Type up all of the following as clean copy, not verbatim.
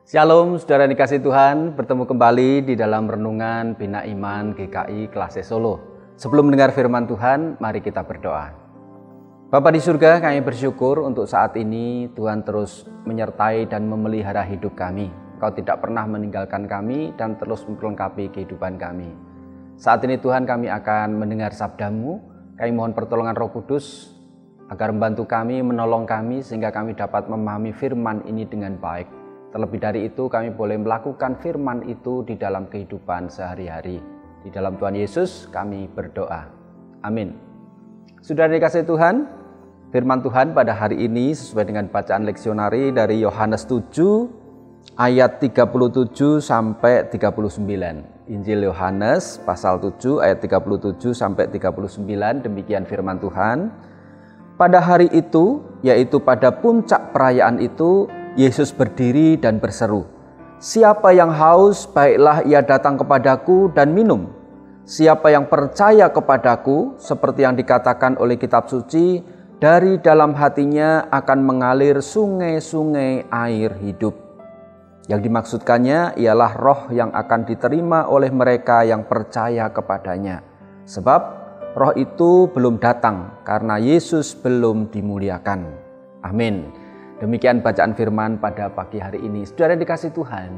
Shalom, saudara yang dikasihi Tuhan, bertemu kembali di dalam renungan Bina Iman GKI Klase Solo. Sebelum mendengar firman Tuhan, mari kita berdoa. Bapa di surga, kami bersyukur untuk saat ini Tuhan terus menyertai dan memelihara hidup kami. Kau tidak pernah meninggalkan kami dan terus memperlengkapi kehidupan kami. Saat ini Tuhan, kami akan mendengar sabda-Mu. Kami mohon pertolongan Roh Kudus agar membantu kami, menolong kami sehingga kami dapat memahami firman ini dengan baik. Terlebih dari itu, kami boleh melakukan firman itu di dalam kehidupan sehari-hari. Di dalam Tuhan Yesus kami berdoa. Amin. Saudara dikasihi Tuhan, firman Tuhan pada hari ini sesuai dengan bacaan leksionari dari Yohanes 7 ayat 37 sampai 39. Injil Yohanes pasal 7 ayat 37 sampai 39, demikian firman Tuhan. Pada hari itu, yaitu pada puncak perayaan itu, Yesus berdiri dan berseru, "Siapa yang haus, baiklah ia datang kepadaku dan minum. Siapa yang percaya kepadaku, seperti yang dikatakan oleh kitab suci, dari dalam hatinya akan mengalir sungai-sungai air hidup." Yang dimaksudkannya ialah roh yang akan diterima oleh mereka yang percaya kepadanya. Sebab roh itu belum datang karena Yesus belum dimuliakan. Amin. Demikian bacaan firman pada pagi hari ini. Saudara dikasihi Tuhan,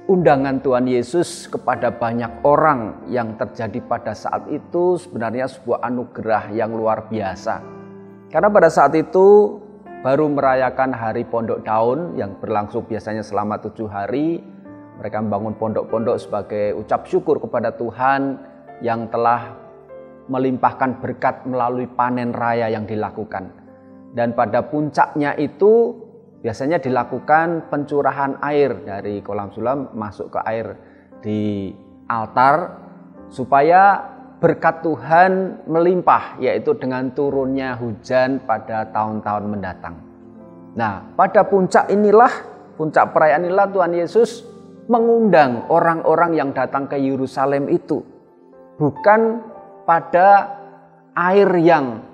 undangan Tuhan Yesus kepada banyak orang yang terjadi pada saat itu sebenarnya sebuah anugerah yang luar biasa. Karena pada saat itu baru merayakan hari pondok daun yang berlangsung biasanya selama 7 hari. Mereka membangun pondok-pondok sebagai ucap syukur kepada Tuhan yang telah melimpahkan berkat melalui panen raya yang dilakukan. Dan pada puncaknya itu biasanya dilakukan pencurahan air dari kolam sulam masuk ke air di altar supaya berkat Tuhan melimpah, yaitu dengan turunnya hujan pada tahun-tahun mendatang. Nah, pada puncak perayaan inilah Tuhan Yesus mengundang orang-orang yang datang ke Yerusalem itu. Bukan pada air yang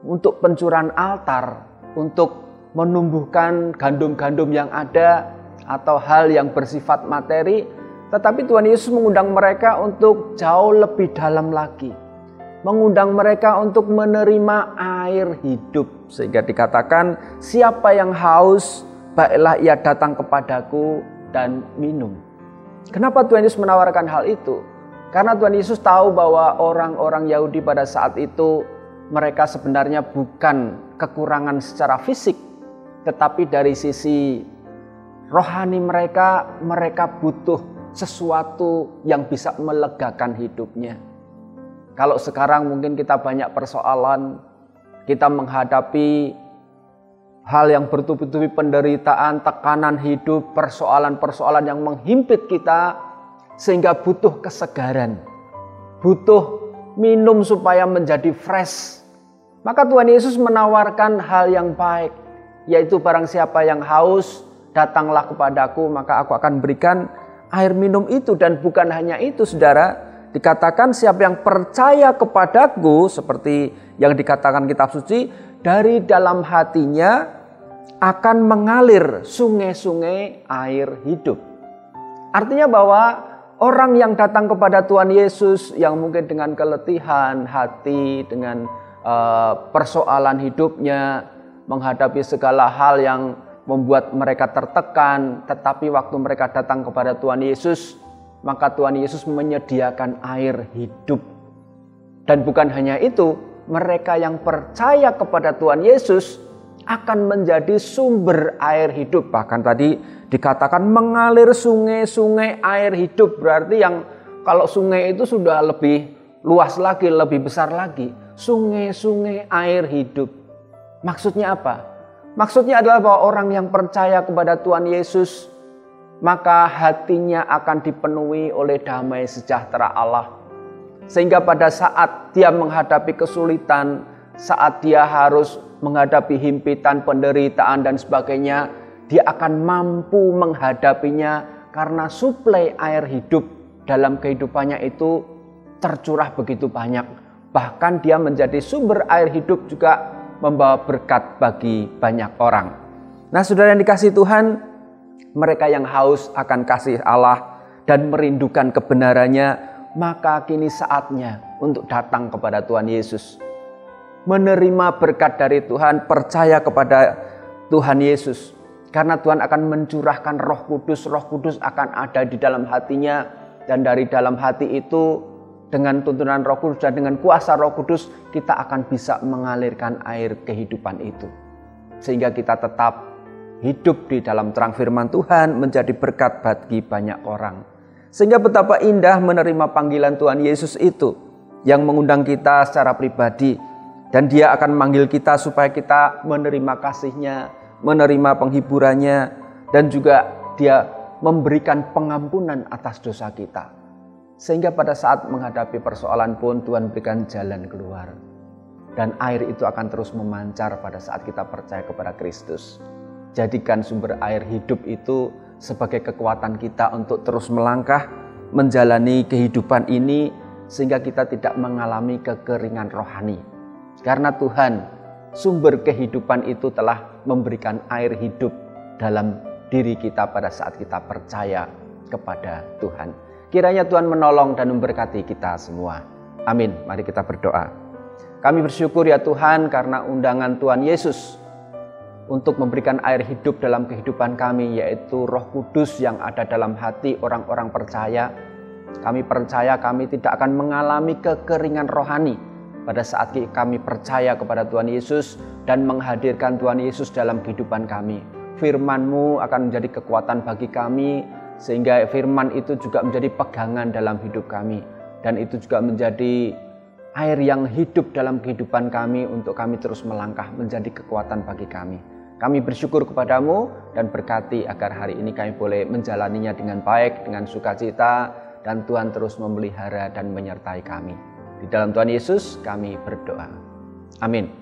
untuk pencurahan altar, untuk menumbuhkan gandum-gandum yang ada atau hal yang bersifat materi, tetapi Tuhan Yesus mengundang mereka untuk jauh lebih dalam lagi. Mengundang mereka untuk menerima air hidup. Sehingga dikatakan, siapa yang haus, baiklah ia datang kepadaku dan minum. Kenapa Tuhan Yesus menawarkan hal itu? Karena Tuhan Yesus tahu bahwa orang-orang Yahudi pada saat itu mereka sebenarnya bukan kekurangan secara fisik, tetapi dari sisi rohani mereka butuh sesuatu yang bisa melegakan hidupnya. Kalau sekarang mungkin kita banyak persoalan, kita menghadapi hal yang bertubi-tubi penderitaan, tekanan hidup, persoalan-persoalan yang menghimpit kita, sehingga butuh kesegaran, butuh minum supaya menjadi fresh. Maka Tuhan Yesus menawarkan hal yang baik, yaitu barang siapa yang haus, datanglah kepadaku, maka aku akan berikan air minum itu. Dan bukan hanya itu, saudara, dikatakan siapa yang percaya kepadaku, seperti yang dikatakan kitab suci, dari dalam hatinya akan mengalir sungai-sungai air hidup. Artinya bahwa orang yang datang kepada Tuhan Yesus yang mungkin dengan keletihan hati, dengan persoalan hidupnya, menghadapi segala hal yang membuat mereka tertekan, tetapi waktu mereka datang kepada Tuhan Yesus, maka Tuhan Yesus menyediakan air hidup. Dan bukan hanya itu, mereka yang percaya kepada Tuhan Yesus akan menjadi sumber air hidup. Bahkan tadi dikatakan mengalir sungai-sungai air hidup, berarti yang kalau sungai itu sudah lebih luas lagi, lebih besar lagi. Sungai-sungai air hidup. Maksudnya apa? Maksudnya adalah bahwa orang yang percaya kepada Tuhan Yesus, maka hatinya akan dipenuhi oleh damai sejahtera Allah. Sehingga pada saat dia menghadapi kesulitan, saat dia harus menghadapi himpitan, penderitaan dan sebagainya, dia akan mampu menghadapinya karena suplai air hidup dalam kehidupannya itu tercurah begitu banyak. Bahkan dia menjadi sumber air hidup juga membawa berkat bagi banyak orang. Nah, saudara yang dikasihi Tuhan, mereka yang haus akan kasih Allah dan merindukan kebenarannya, maka kini saatnya untuk datang kepada Tuhan Yesus. Menerima berkat dari Tuhan, percaya kepada Tuhan Yesus. Karena Tuhan akan mencurahkan Roh Kudus akan ada di dalam hatinya. Dan dari dalam hati itu, dengan tuntunan Roh Kudus dan dengan kuasa Roh Kudus, kita akan bisa mengalirkan air kehidupan itu. Sehingga kita tetap hidup di dalam terang firman Tuhan, menjadi berkat bagi banyak orang. Sehingga betapa indah menerima panggilan Tuhan Yesus itu, yang mengundang kita secara pribadi. Dan Dia akan memanggil kita supaya kita menerima kasih-Nya, menerima penghiburannya, dan juga Dia memberikan pengampunan atas dosa kita. Sehingga pada saat menghadapi persoalan pun Tuhan berikan jalan keluar. Dan air itu akan terus memancar pada saat kita percaya kepada Kristus. Jadikan sumber air hidup itu sebagai kekuatan kita untuk terus melangkah, menjalani kehidupan ini, sehingga kita tidak mengalami kekeringan rohani. Karena Tuhan, sumber kehidupan itu telah memberikan air hidup dalam diri kita pada saat kita percaya kepada Tuhan. Kiranya Tuhan menolong dan memberkati kita semua. Amin. Mari kita berdoa. Kami bersyukur ya Tuhan karena undangan Tuhan Yesus untuk memberikan air hidup dalam kehidupan kami, yaitu Roh Kudus yang ada dalam hati orang-orang percaya. Kami percaya kami tidak akan mengalami kekeringan rohani pada saat kami percaya kepada Tuhan Yesus dan menghadirkan Tuhan Yesus dalam kehidupan kami. Firman-Mu akan menjadi kekuatan bagi kami, sehingga firman itu juga menjadi pegangan dalam hidup kami. Dan itu juga menjadi air yang hidup dalam kehidupan kami untuk kami terus melangkah menjadi kekuatan bagi kami. Kami bersyukur kepadamu dan berkati agar hari ini kami boleh menjalaninya dengan baik, dengan sukacita, dan Tuhan terus memelihara dan menyertai kami. Di dalam Tuhan Yesus kami berdoa. Amin.